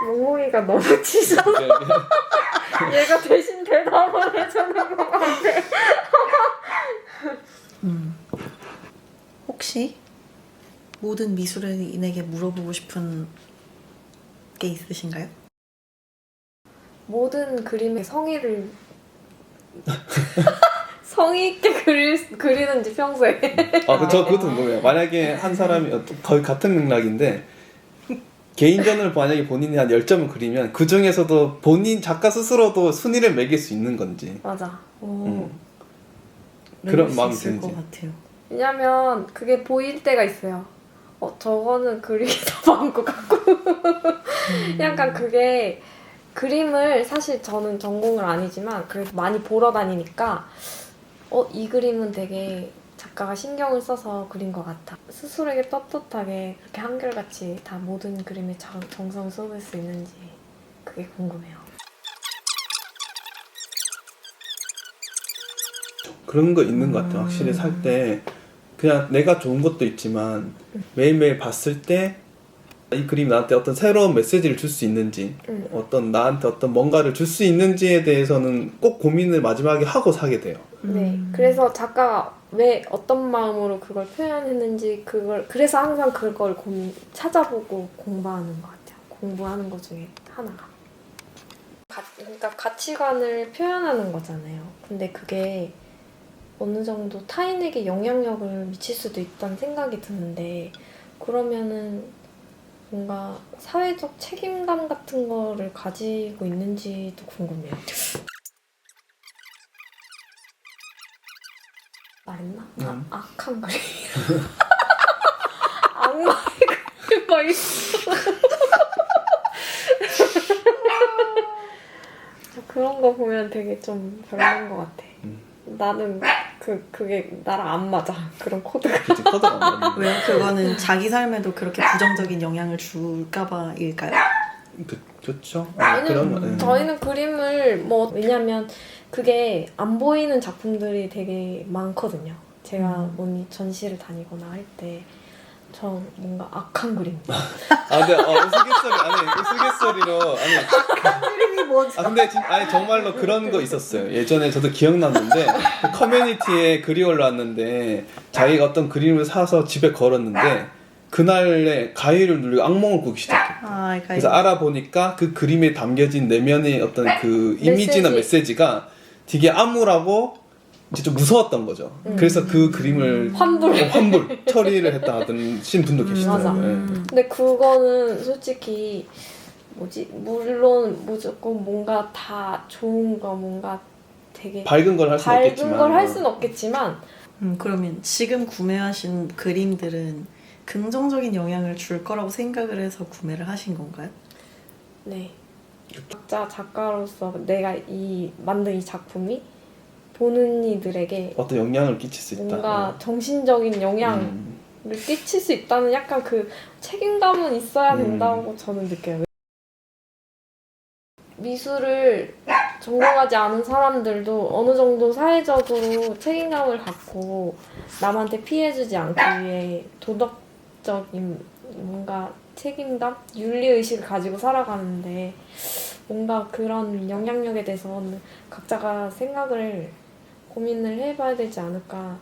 몽몽이가 너무 치셔서 얘가 대신 대답을 해주는 것 같아. 혹시 모든 미술인에게 물어보고 싶은 게 있으신가요? 모든 그림의 성의를 성의 있게 그리는지 평소에. 저 그것도 궁금해요. 만약에 한 사람이 거의 같은 맥락인데 개인전을 만약에 본인이 한 10점을 그리면 그 중에서도 본인 작가 스스로도 순위를 매길 수 있는 건지. 맞아. 그런 마음이 있을 드는지. 것 같아요. 왜냐면 그게 보일 때가 있어요. 저거는 그리기 더 많은 것 같고. 약간 그게 그림을 사실 저는 전공을 아니지만 그래도 많이 보러 다니니까 이 그림은 되게 작가가 신경을 써서 그린 것 같아. 스스로에게 떳떳하게 그렇게 한결같이 다 모든 그림에 정성을 쏟을 수 있는지 그게 궁금해요. 그런 거 있는 것 같아요. 확실히 살 때 그냥 내가 좋은 것도 있지만 매일매일 봤을 때 이 그림이 나한테 어떤 새로운 메시지를 줄 수 있는지 어떤 나한테 어떤 뭔가를 줄 수 있는지에 대해서는 꼭 고민을 마지막에 하고 사게 돼요. 네, 그래서 작가가 왜 어떤 마음으로 그걸 표현했는지 그래서 항상 그걸 찾아보고 공부하는 것 같아요. 공부하는 것 중에 하나가. 그러니까 가치관을 표현하는 거잖아요. 근데 그게 어느 정도 타인에게 영향력을 미칠 수도 있다는 생각이 드는데 그러면은 뭔가 사회적 책임감 같은 거를 가지고 있는지도 궁금해요. 말했나? 악한 그림. 악마의 그림 막 있어. 그런 거 보면 되게 좀 별로인 것 같아. 나는 그게 나랑 안 맞아. 그런 코드가. 그치, 코드가 안 맞는 왜요? 그거는 자기 삶에도 그렇게 부정적인 영향을 줄까봐일까요? 그렇죠. 아니요, 저희는 그림을 왜냐면 그게 안 보이는 작품들이 되게 많거든요. 제가 전시를 다니거나 할 때 저 뭔가 악한 그림. 근데 우스갯소리로 그림이 뭐지? 근데 정말로 그런 거 있었어요. 예전에 저도 기억났는데 그 커뮤니티에 글이 올라왔는데 자기가 어떤 그림을 사서 집에 걸었는데 그날에 가위를 눌리고 악몽을 꾸기 시작했대요. 그래서 알아보니까 그 그림에 담겨진 내면의 어떤 그 이미지나 메시지가 되게 암울하고 이제 좀 무서웠던 거죠. 그래서 그 그림을 환불 처리를 했다 하던 분도 계시더라고요. 맞아. 근데 그거는 솔직히 물론 무조건 뭔가 다 좋은 거 뭔가 되게 밝은 걸 할 수는 없겠지만 그러면 지금 구매하신 그림들은 긍정적인 영향을 줄 거라고 생각을 해서 구매를 하신 건가요? 네. 각자 작가로서 내가 만든 이 작품이 보는 이들에게 어떤 영향을 끼칠 수 있다. 뭔가 정신적인 영향을 끼칠 수 있다는 약간 그 책임감은 있어야 된다고 저는 느껴요. 미술을 전공하지 않은 사람들도 어느 정도 사회적으로 책임감을 갖고 남한테 피해주지 않기 위해 도덕적인 뭔가 책임감? 윤리의식을 가지고 살아가는데 뭔가 그런 영향력에 대해서는 각자가 고민을 해봐야 되지 않을까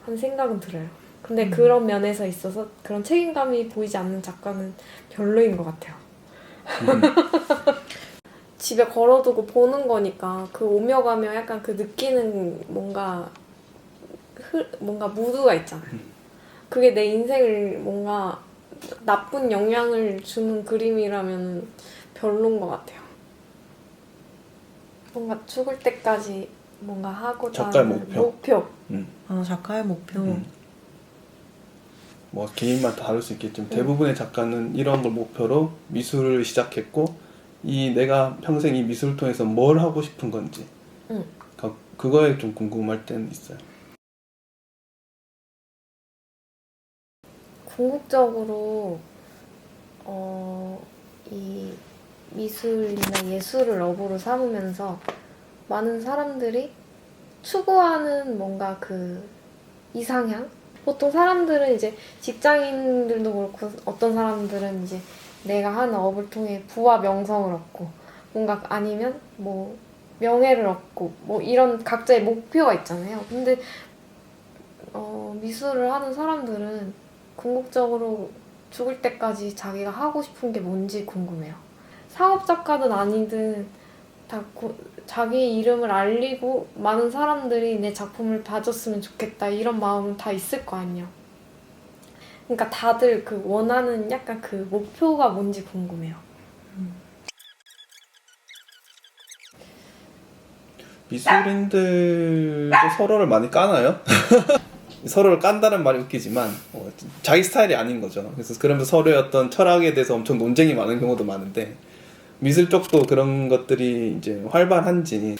하는 생각은 들어요. 근데 그런 면에서 있어서 그런 책임감이 보이지 않는 작가는 별로인 것 같아요. 집에 걸어두고 보는 거니까 그 오며 가며 약간 그 느끼는 뭔가 무드가 있잖아요. 그게 내 인생을 뭔가 나쁜 영향을 주는 그림이라면 별로인 것 같아요. 뭔가 죽을 때까지 뭔가 하고자 하는 목표. 작가의 목표. 뭐 개인마다 다를 수 있겠지만 대부분의 작가는 이런 걸 목표로 미술을 시작했고 내가 평생 이 미술을 통해서 뭘 하고 싶은 건지 그거에 좀 궁금할 때는 있어요. 궁극적으로 이 미술이나 예술을 업으로 삼으면서 많은 사람들이 추구하는 뭔가 그 이상향? 보통 사람들은 이제 직장인들도 그렇고 어떤 사람들은 이제 내가 하는 업을 통해 부와 명성을 얻고 뭔가 아니면 뭐 명예를 얻고 뭐 이런 각자의 목표가 있잖아요. 근데 미술을 하는 사람들은 궁극적으로 죽을 때까지 자기가 하고 싶은 게 뭔지 궁금해요. 상업 작가든 아니든 다 자기 이름을 알리고 많은 사람들이 내 작품을 봐줬으면 좋겠다 이런 마음은 다 있을 거 아니에요. 그러니까 다들 그 원하는 약간 그 목표가 뭔지 궁금해요. 미술인들도 서로를 많이 까나요? 서로를 깐다는 말이 웃기지만 자기 스타일이 아닌 거죠. 그래서 그러면서 서로의 어떤 철학에 대해서 엄청 논쟁이 많은 경우도 많은데 미술 쪽도 그런 것들이 이제 활발한지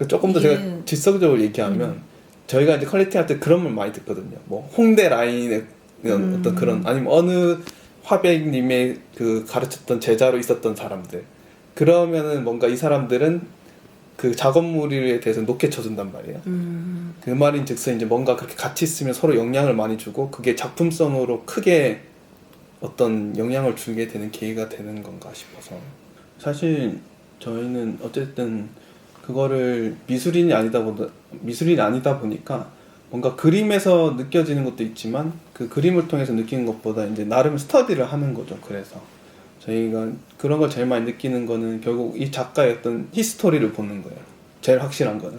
조금 더 제가 질서적으로 얘기하면 저희가 이제 퀄리티 할 때 그런 말 많이 듣거든요. 뭐 홍대 라인의 어떤 그런 아니면 어느 화백님의 그 가르쳤던 제자로 있었던 사람들 그러면은 뭔가 이 사람들은 그 작업물에 대해서 높게 쳐준단 말이에요. 그 말인즉슨 이제 뭔가 그렇게 같이 있으면 서로 영향을 많이 주고 그게 작품성으로 크게 어떤 영향을 주게 되는 계기가 되는 건가 싶어서 사실 저희는 어쨌든 그거를 미술인이 아니다 보니까 뭔가 그림에서 느껴지는 것도 있지만 그 그림을 통해서 느끼는 것보다 이제 나름 스터디를 하는 거죠. 그래서 저희가 그런 걸 제일 많이 느끼는 거는 결국 이 작가의 어떤 히스토리를 보는 거예요. 제일 확실한 거는.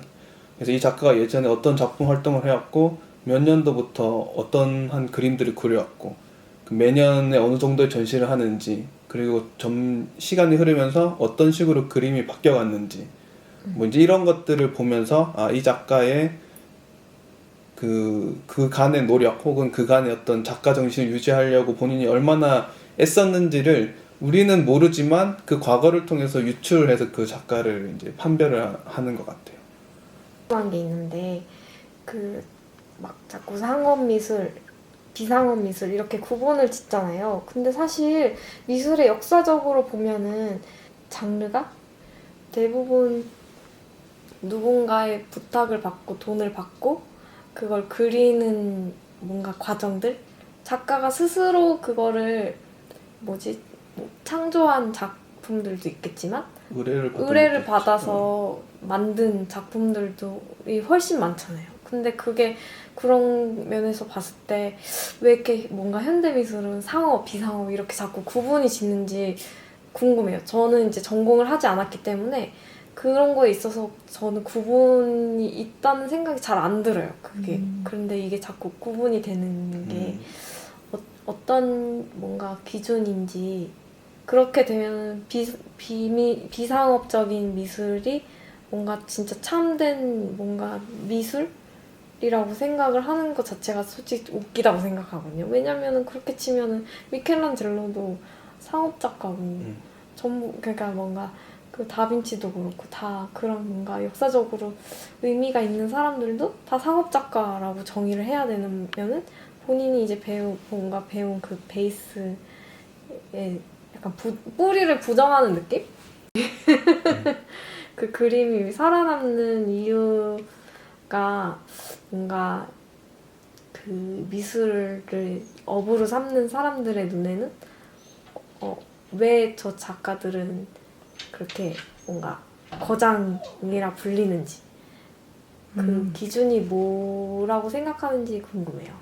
그래서 이 작가가 예전에 어떤 작품 활동을 해왔고 몇 년도부터 어떤 한 그림들을 그려왔고 그 매년에 어느 정도의 전시를 하는지 그리고 시간이 흐르면서 어떤 식으로 그림이 바뀌어갔는지 뭐 이제 이런 것들을 보면서 이 작가의 그간의 노력 혹은 그간의 어떤 작가 정신을 유지하려고 본인이 얼마나 애썼는지를 우리는 모르지만 그 과거를 통해서 유출을 해서 그 작가를 이제 판별을 하는 것 같아요. 궁금한 게 있는데 그 막 자꾸 상업 미술, 비상업 미술 이렇게 구분을 짓잖아요. 근데 사실 미술의 역사적으로 보면은 장르가 대부분 누군가의 부탁을 받고 돈을 받고 그걸 그리는 뭔가 과정들 작가가 스스로 그거를 뭐 창조한 작품들도 있겠지만 의뢰를 받아서 만든 작품들도 훨씬 많잖아요. 근데 그게 그런 면에서 봤을 때 왜 이렇게 뭔가 현대미술은 상업, 비상업 이렇게 자꾸 구분이 짓는지 궁금해요. 저는 이제 전공을 하지 않았기 때문에 그런 거에 있어서 저는 구분이 있다는 생각이 잘 안 들어요. 그게. 그런데 이게 자꾸 구분이 되는 게 어떤 뭔가 기준인지 그렇게 되면 비상업적인 미술이 뭔가 진짜 참된 뭔가 미술이라고 생각을 하는 것 자체가 솔직히 웃기다고 생각하거든요. 왜냐면은 그렇게 치면은 미켈란젤로도 상업 작가고 전부 그러니까 뭔가 그 다빈치도 그렇고 다 그런 뭔가 역사적으로 의미가 있는 사람들도 다 상업 작가라고 정의를 해야 되면은 본인이 이제 뭔가 배운 그 베이스에 약간 뿌리를 부정하는 느낌? 그 그림이 살아남는 이유가 뭔가 그 미술을 업으로 삼는 사람들의 눈에는 왜 저 작가들은 그렇게 뭔가 거장이라 불리는지 그 기준이 뭐라고 생각하는지 궁금해요.